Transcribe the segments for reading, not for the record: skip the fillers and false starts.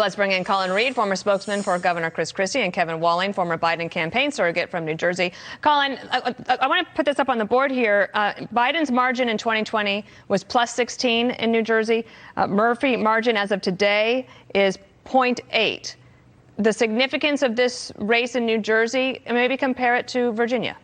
Let's bring in Colin Reed, former spokesman for Governor Chris Christie, and Kevin Walling, former Biden campaign surrogate from New Jersey. Colin, I want to put this up on the board here. Biden's margin in 2020 was plus 16 in New Jersey. Murphy margin as of today is 0.8. The significance of this race in New Jersey, and maybe compare it to Virginia.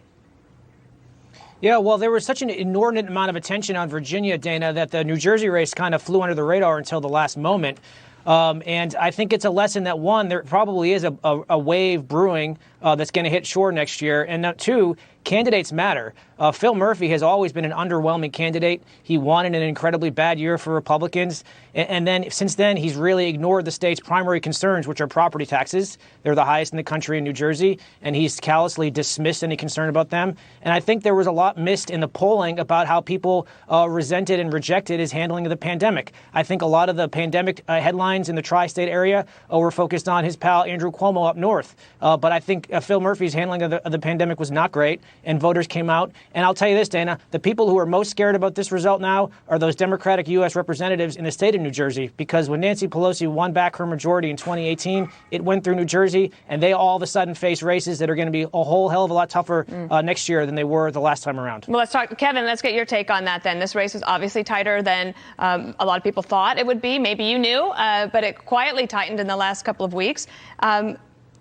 Yeah, well, there was such an inordinate amount of attention on Virginia, Dana, that the New Jersey race kind of flew under the radar until the last moment. And I think it's a lesson that, one, there probably is a wave brewing that's going to hit shore next year. And two, candidates matter. Phil Murphy has always been an underwhelming candidate. He won in an incredibly bad year for Republicans. And then since then, he's really ignored the state's primary concerns, which are property taxes. They're the highest in the country in New Jersey, and he's callously dismissed any concern about them. And I think there was a lot missed in the polling about how people resented and rejected his handling of the pandemic. I think a lot of the pandemic headlines in the tri-state area were focused on his pal Andrew Cuomo up north. But I think Phil Murphy's handling of the pandemic was not great, and voters came out. And I'll tell you this, Dana, the people who are most scared about this result now are those Democratic U.S. representatives in the state of New Jersey, because when Nancy Pelosi won back her majority in 2018, it went through New Jersey, and they all of a sudden face races that are going to be a whole hell of a lot tougher next year than they were the last time around. Well, let's talk, Kevin, let's get your take on that then. This race is obviously tighter than a lot of people thought it would be. Maybe you knew, but it quietly tightened in the last couple of weeks.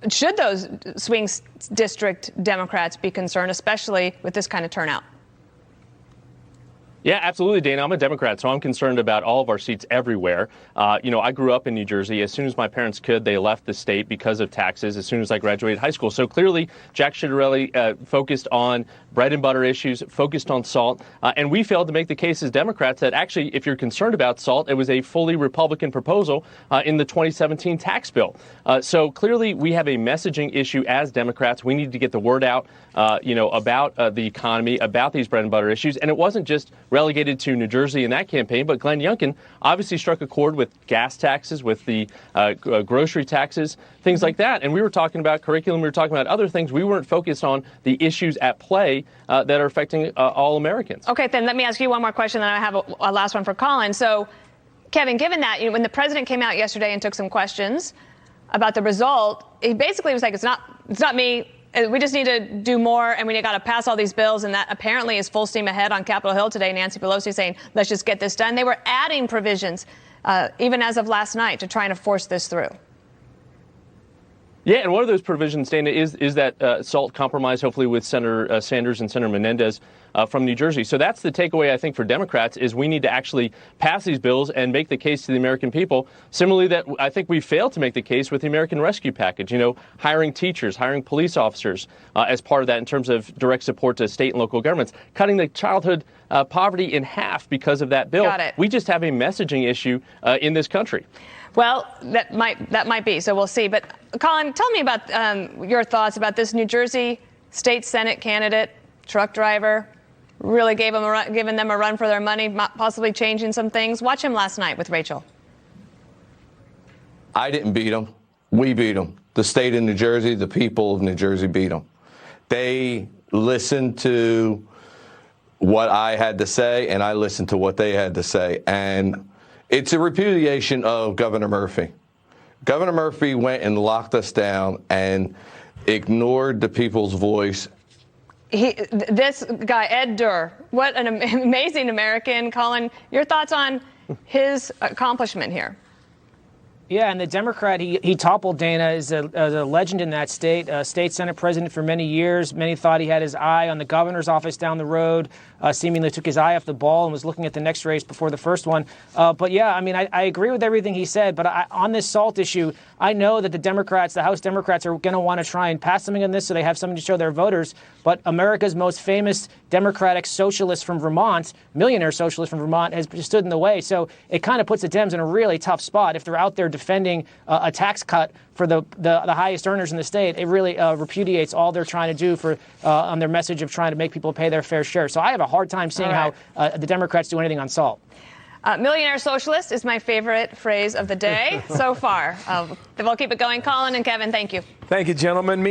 Should those swing district Democrats be concerned, especially with this kind of turnout? Yeah, absolutely, Dana. I'm a Democrat, so I'm concerned about all of our seats everywhere. I grew up in New Jersey. As soon as my parents could, they left the state because of taxes as soon as I graduated high school. So clearly, Jack Ciattarelli focused on bread and butter issues, focused on salt. And we failed to make the case as Democrats that actually, if you're concerned about salt, it was a fully Republican proposal in the 2017 tax bill. So clearly, we have a messaging issue as Democrats. We need to get the word out, about the economy, about these bread and butter issues. And it wasn't just relegated to New Jersey in that campaign, but Glenn Youngkin obviously struck a chord with gas taxes, with the grocery taxes, things like that. And we were talking about curriculum. We were talking about other things. We weren't focused on the issues at play that are affecting all Americans. Okay, then let me ask you one more question, then I have a last one for Colin. So, Kevin, given that, when the president came out yesterday and took some questions about the result, he basically was like, it's not me. We just need to do more, and we got to pass all these bills, and that apparently is full steam ahead on Capitol Hill today. Nancy Pelosi saying, let's just get this done. They were adding provisions, even as of last night, to try to force this through. Yeah, and one of those provisions, Dana, is that SALT compromise, hopefully with Senator Sanders and Senator Menendez from New Jersey. So that's the takeaway, I think, for Democrats, is we need to actually pass these bills and make the case to the American people. Similarly, that I think we failed to make the case with the American Rescue Package, hiring teachers, hiring police officers as part of that in terms of direct support to state and local governments, cutting the childhood poverty in half because of that bill. Got it. We just have a messaging issue in this country. Well, that might be, so we'll see. But Colin, tell me about your thoughts about this New Jersey state Senate candidate, truck driver, really giving them a run for their money, possibly changing some things. Watch him last night with Rachel. I didn't beat him. We beat him. The state of New Jersey, the people of New Jersey beat him. They listened to what I had to say, and I listened to what they had to say. And it's a repudiation of Governor Murphy. Governor Murphy went and locked us down and ignored the people's voice. This guy, Ed Durr, what an amazing American. Colin, your thoughts on his accomplishment here? Yeah, and the Democrat he toppled, Dana, is a legend in that state, state Senate president for many years. Many thought he had his eye on the governor's office down the road, seemingly took his eye off the ball and was looking at the next race before the first one. But yeah, I mean, I agree with everything he said, but on this SALT issue, I know that the House Democrats are going to want to try and pass something on this so they have something to show their voters. But America's most famous Democratic socialist from Vermont, millionaire socialist from Vermont, has stood in the way. So it kind of puts the Dems in a really tough spot if they're out there defending a tax cut for the highest earners in the state. It really repudiates all they're trying to do on their message of trying to make people pay their fair share. So I have a hard time seeing how the Democrats do anything on SALT. Millionaire socialist is my favorite phrase of the day so far. We'll keep it going. Colin and Kevin, thank you. Thank you, gentlemen.